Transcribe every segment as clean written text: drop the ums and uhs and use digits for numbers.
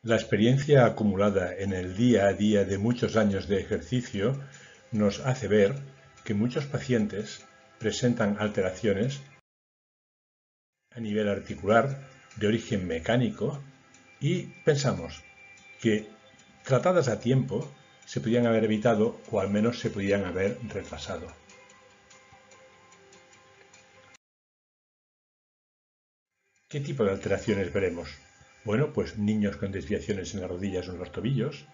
La experiencia acumulada en el día a día de muchos años de ejercicio nos hace ver que muchos pacientes presentan alteraciones a nivel articular de origen mecánico y pensamos que tratadas a tiempo se podían haber evitado o al menos se podían haber retrasado. ¿Qué tipo de alteraciones veremos? Bueno, pues niños con desviaciones en las rodillas o en los tobillos,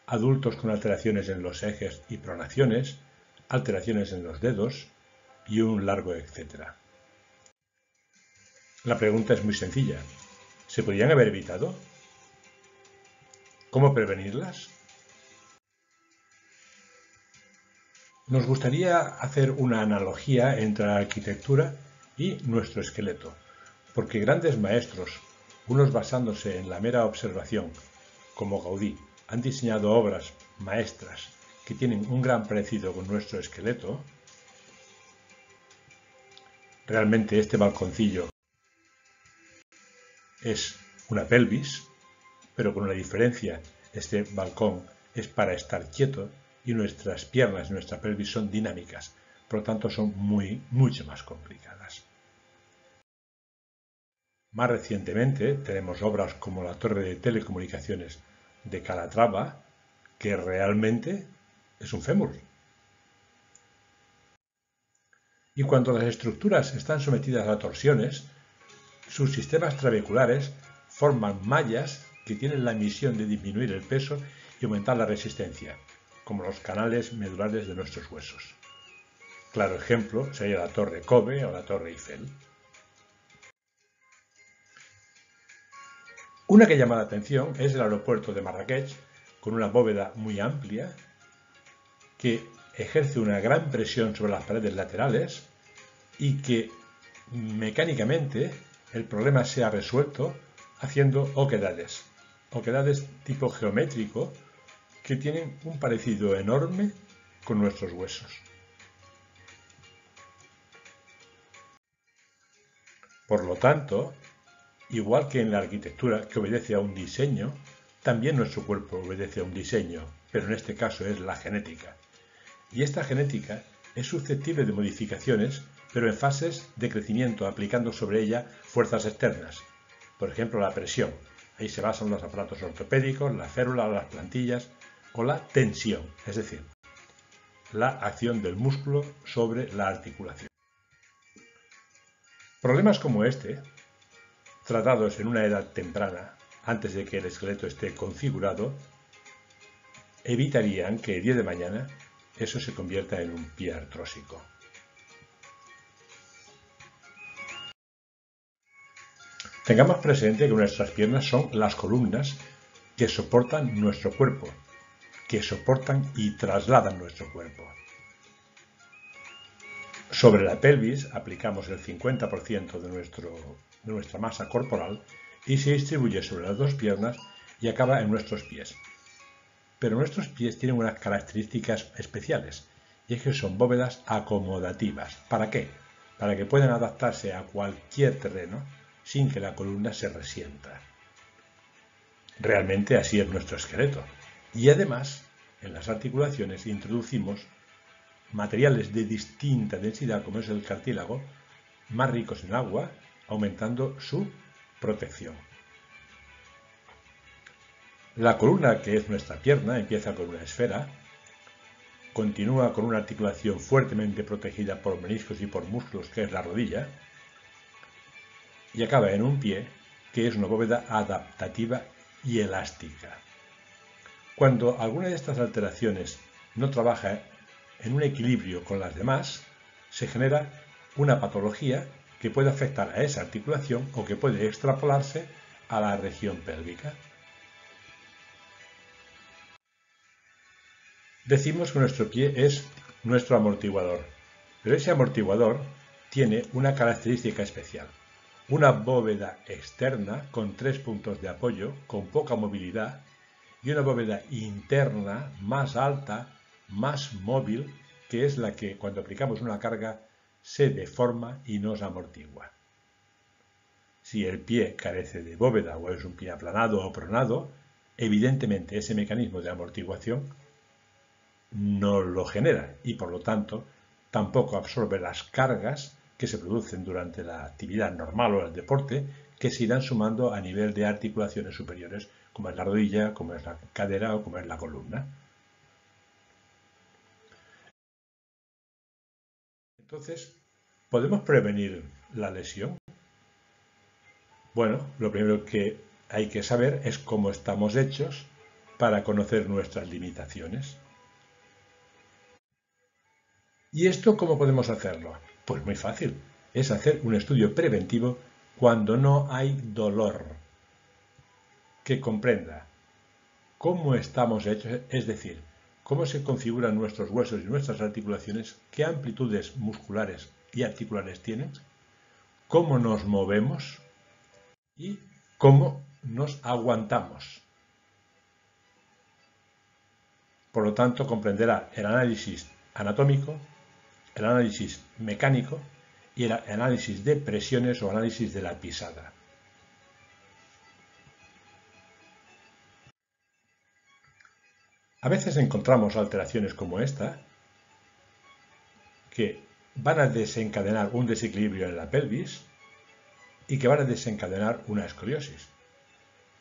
adultos con alteraciones en los ejes y pronaciones, alteraciones en los dedos y un largo etcétera. La pregunta es muy sencilla. ¿Se podrían haber evitado? ¿Cómo prevenirlas? Nos gustaría hacer una analogía entre la arquitectura y nuestro esqueleto, porque grandes maestros, unos basándose en la mera observación, como Gaudí, han diseñado obras maestras que tienen un gran parecido con nuestro esqueleto. Realmente este balconcillo es una pelvis, pero con una diferencia. Este balcón es para estar quieto y nuestras piernas y nuestra pelvis son dinámicas, por lo tanto son mucho más complicadas. Más recientemente tenemos obras como la torre de telecomunicaciones de Calatrava, que realmente es un fémur. Y cuando las estructuras están sometidas a torsiones, sus sistemas trabeculares forman mallas que tienen la misión de disminuir el peso y aumentar la resistencia, como los canales medulares de nuestros huesos. Claro ejemplo sería la Torre Kobe o la Torre Eiffel. Una que llama la atención es el aeropuerto de Marrakech, con una bóveda muy amplia que ejerce una gran presión sobre las paredes laterales y que mecánicamente el problema se ha resuelto haciendo oquedades tipo geométrico que tienen un parecido enorme con nuestros huesos. Por lo tanto, igual que en la arquitectura que obedece a un diseño, también nuestro cuerpo obedece a un diseño, pero en este caso es la genética. Y esta genética es susceptible de modificaciones, pero en fases de crecimiento, aplicando sobre ella fuerzas externas. Por ejemplo, la presión. Ahí se basan los aparatos ortopédicos, la férula, las plantillas, o la tensión, es decir, la acción del músculo sobre la articulación. Problemas como este, tratados en una edad temprana, antes de que el esqueleto esté configurado, evitarían que el día de mañana eso se convierta en un pie artrósico. Tengamos presente que nuestras piernas son las columnas que soportan nuestro cuerpo, que soportan y trasladan nuestro cuerpo. Sobre la pelvis aplicamos el 50% de nuestra masa corporal y se distribuye sobre las dos piernas y acaba en nuestros pies. Pero nuestros pies tienen unas características especiales, y es que son bóvedas acomodativas. ¿Para qué? Para que puedan adaptarse a cualquier terreno sin que la columna se resienta. Realmente así es nuestro esqueleto. Y además, en las articulaciones introducimos materiales de distinta densidad, como es el cartílago, más ricos en agua, aumentando su protección. La columna, que es nuestra pierna, empieza con una esfera, continúa con una articulación fuertemente protegida por meniscos y por músculos, que es la rodilla, y acaba en un pie, que es una bóveda adaptativa y elástica. Cuando alguna de estas alteraciones no trabaja en un equilibrio con las demás, se genera una patología que puede afectar a esa articulación o que puede extrapolarse a la región pélvica. Decimos que nuestro pie es nuestro amortiguador, pero ese amortiguador tiene una característica especial. Una bóveda externa con 3 puntos de apoyo, con poca movilidad, y una bóveda interna más alta, más móvil, que es la que cuando aplicamos una carga se deforma y nos amortigua. Si el pie carece de bóveda o es un pie aplanado o pronado, evidentemente ese mecanismo de amortiguación no lo genera y por lo tanto tampoco absorbe las cargas que se producen durante la actividad normal o el deporte, que se irán sumando a nivel de articulaciones superiores, como es la rodilla, como es la cadera o como es la columna. Entonces, ¿podemos prevenir la lesión? Bueno, lo primero que hay que saber es cómo estamos hechos para conocer nuestras limitaciones. ¿Y esto cómo podemos hacerlo? Pues muy fácil, es hacer un estudio preventivo cuando no hay dolor, que comprenda cómo estamos hechos, es decir, cómo se configuran nuestros huesos y nuestras articulaciones, qué amplitudes musculares y articulares tienen, cómo nos movemos y cómo nos aguantamos. Por lo tanto, comprenderá el análisis anatómico, el análisis mecánico y el análisis de presiones o análisis de la pisada. A veces encontramos alteraciones como esta que van a desencadenar un desequilibrio en la pelvis y que van a desencadenar una escoliosis.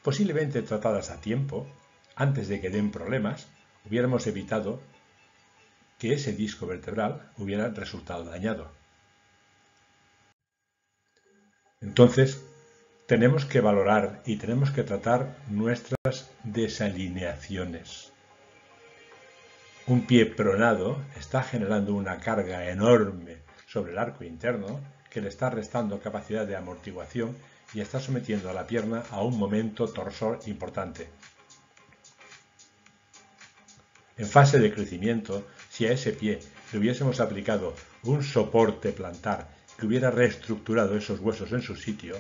Posiblemente tratadas a tiempo, antes de que den problemas, hubiéramos evitado que ese disco vertebral hubiera resultado dañado. Entonces, tenemos que valorar y tenemos que tratar nuestras desalineaciones. Un pie pronado está generando una carga enorme sobre el arco interno que le está restando capacidad de amortiguación y está sometiendo a la pierna a un momento torsor importante. En fase de crecimiento, si a ese pie le hubiésemos aplicado un soporte plantar que hubiera reestructurado esos huesos en su sitio,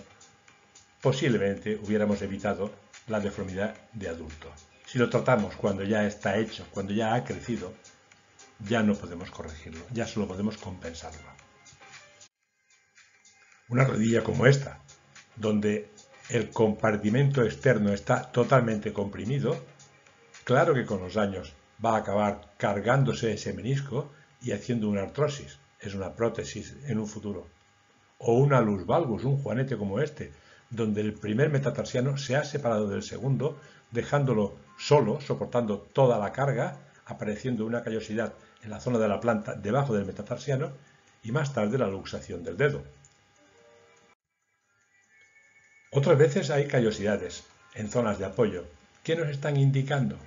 posiblemente hubiéramos evitado la deformidad de adulto. Si lo tratamos cuando ya está hecho, cuando ya ha crecido, ya no podemos corregirlo, ya solo podemos compensarlo. Una rodilla como esta, donde el compartimento externo está totalmente comprimido, claro que con los años va a acabar cargándose ese menisco y haciendo una artrosis, es una prótesis en un futuro. O un alus valgus, un juanete como este, donde el primer metatarsiano se ha separado del segundo, dejándolo solo, soportando toda la carga, apareciendo una callosidad en la zona de la planta debajo del metatarsiano y más tarde la luxación del dedo. Otras veces hay callosidades en zonas de apoyo. ¿Qué nos están indicando?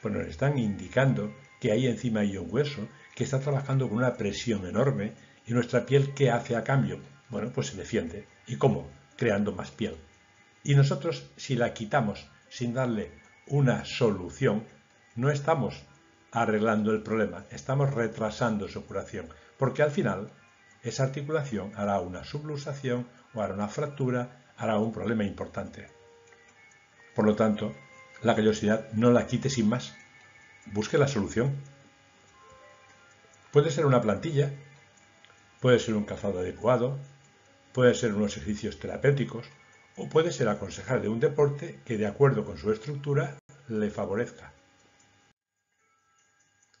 Pues nos están indicando que ahí encima hay un hueso que está trabajando con una presión enorme y nuestra piel, ¿qué hace a cambio? Bueno, pues se defiende. ¿Y cómo? Creando más piel. Y nosotros, si la quitamos sin darle una solución, no estamos arreglando el problema, estamos retrasando su curación, porque al final esa articulación hará una subluxación o hará una fractura, hará un problema importante. Por lo tanto, la callosidad no la quite sin más. Busque la solución. Puede ser una plantilla, puede ser un calzado adecuado, puede ser unos ejercicios terapéuticos o puede ser aconsejar de un deporte que de acuerdo con su estructura le favorezca.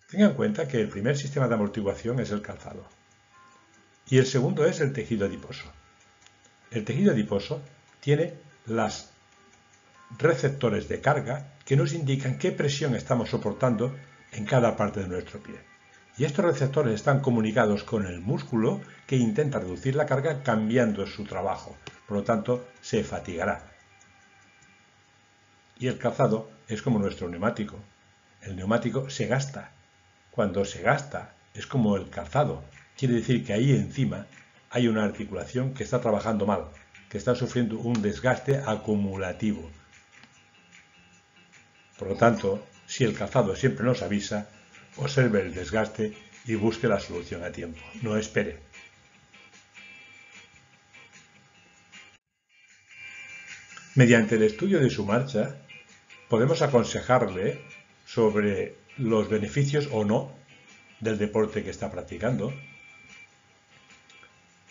Tenga en cuenta que el primer sistema de amortiguación es el calzado y el segundo es el tejido adiposo. El tejido adiposo tiene los receptores de carga que nos indican qué presión estamos soportando en cada parte de nuestro pie. Y estos receptores están comunicados con el músculo que intenta reducir la carga cambiando su trabajo. Por lo tanto, se fatigará. Y el calzado es como nuestro neumático. El neumático se gasta. Cuando se gasta es como el calzado. Quiere decir que ahí encima hay una articulación que está trabajando mal, que está sufriendo un desgaste acumulativo. Por lo tanto, si el calzado siempre nos avisa, observe el desgaste y busque la solución a tiempo. No espere. Mediante el estudio de su marcha, podemos aconsejarle sobre los beneficios o no del deporte que está practicando,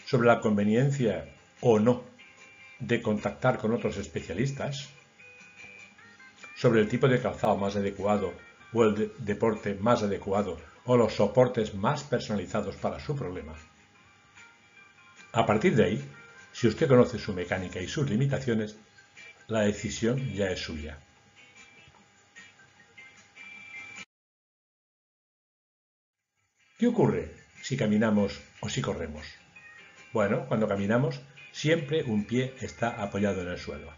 sobre la conveniencia o no de contactar con otros especialistas, sobre el tipo de calzado más adecuado o el deporte más adecuado o los soportes más personalizados para su problema. A partir de ahí, si usted conoce su mecánica y sus limitaciones, la decisión ya es suya. ¿Qué ocurre si caminamos o si corremos? Bueno, cuando caminamos, siempre un pie está apoyado en el suelo.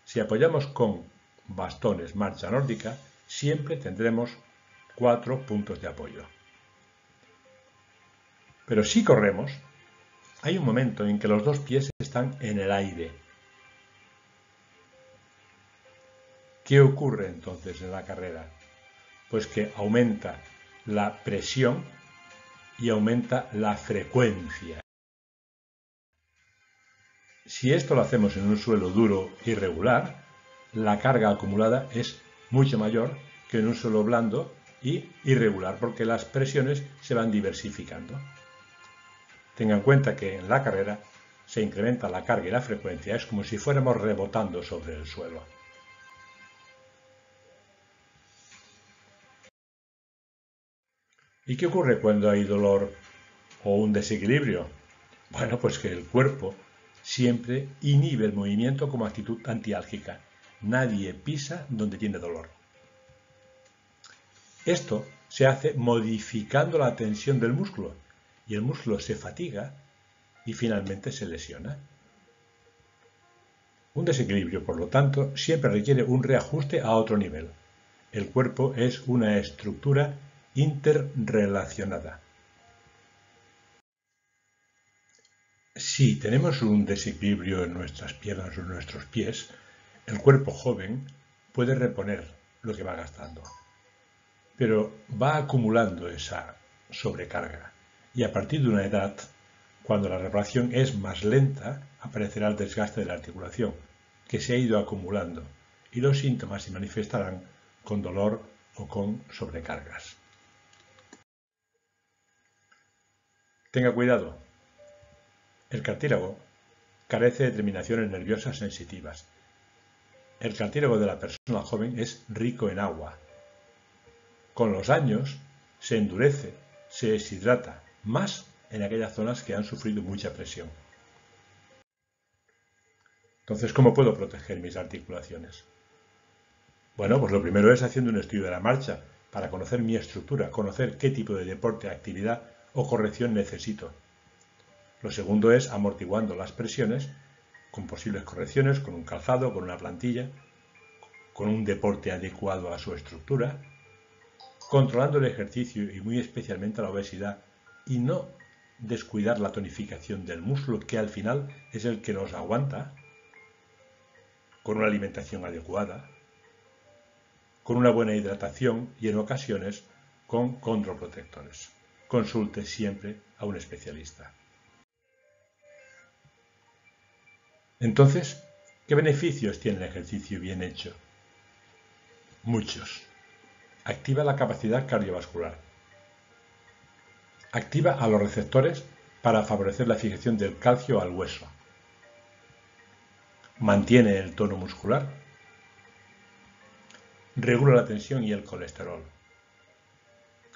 Si apoyamos con bastones marcha nórdica, siempre tendremos 4 puntos de apoyo. Pero si corremos, hay un momento en que los dos pies están en el aire. ¿Qué ocurre entonces en la carrera? Pues que aumenta la presión y aumenta la frecuencia. Si esto lo hacemos en un suelo duro y irregular, la carga acumulada es mucho mayor que en un suelo blando y irregular, porque las presiones se van diversificando. Tenga en cuenta que en la carrera se incrementa la carga y la frecuencia, es como si fuéramos rebotando sobre el suelo. ¿Y qué ocurre cuando hay dolor o un desequilibrio? Bueno, pues que el cuerpo siempre inhibe el movimiento como actitud antiálgica. Nadie pisa donde tiene dolor. Esto se hace modificando la tensión del músculo y el músculo se fatiga y finalmente se lesiona. Un desequilibrio, por lo tanto, siempre requiere un reajuste a otro nivel. El cuerpo es una estructura interrelacionada. Si tenemos un desequilibrio en nuestras piernas o en nuestros pies, el cuerpo joven puede reponer lo que va gastando, pero va acumulando esa sobrecarga y a partir de una edad, cuando la reparación es más lenta, aparecerá el desgaste de la articulación, que se ha ido acumulando, y los síntomas se manifestarán con dolor o con sobrecargas. Tenga cuidado. El cartílago carece de terminaciones nerviosas sensitivas. El cartílago de la persona joven es rico en agua. Con los años se endurece, se deshidrata, más en aquellas zonas que han sufrido mucha presión. Entonces, ¿cómo puedo proteger mis articulaciones? Bueno, pues lo primero es haciendo un estudio de la marcha para conocer mi estructura, conocer qué tipo de deporte, actividad o corrección necesito. Lo segundo es amortiguando las presiones con posibles correcciones, con un calzado, con una plantilla, con un deporte adecuado a su estructura, controlando el ejercicio y muy especialmente la obesidad y no descuidar la tonificación del músculo, que al final es el que nos aguanta, con una alimentación adecuada, con una buena hidratación y en ocasiones con condroprotectores. Consulte siempre a un especialista. Entonces, ¿qué beneficios tiene el ejercicio bien hecho? Muchos. Activa la capacidad cardiovascular. Activa a los receptores para favorecer la fijación del calcio al hueso. Mantiene el tono muscular. Regula la tensión y el colesterol.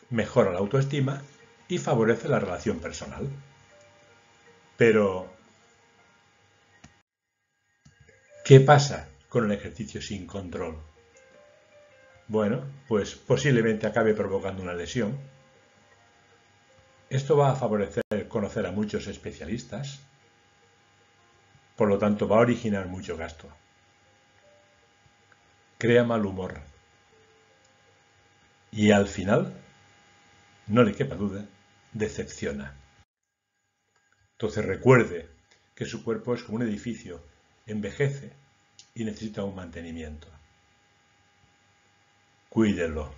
Mejora la autoestima y favorece la relación personal. Pero, ¿qué pasa con el ejercicio sin control? Bueno, pues posiblemente acabe provocando una lesión. Esto va a favorecer conocer a muchos especialistas, por lo tanto va a originar mucho gasto. Crea mal humor. Y al final, no le quepa duda, decepciona. Entonces recuerde que su cuerpo es como un edificio, envejece y necesita un mantenimiento. Cuídelo.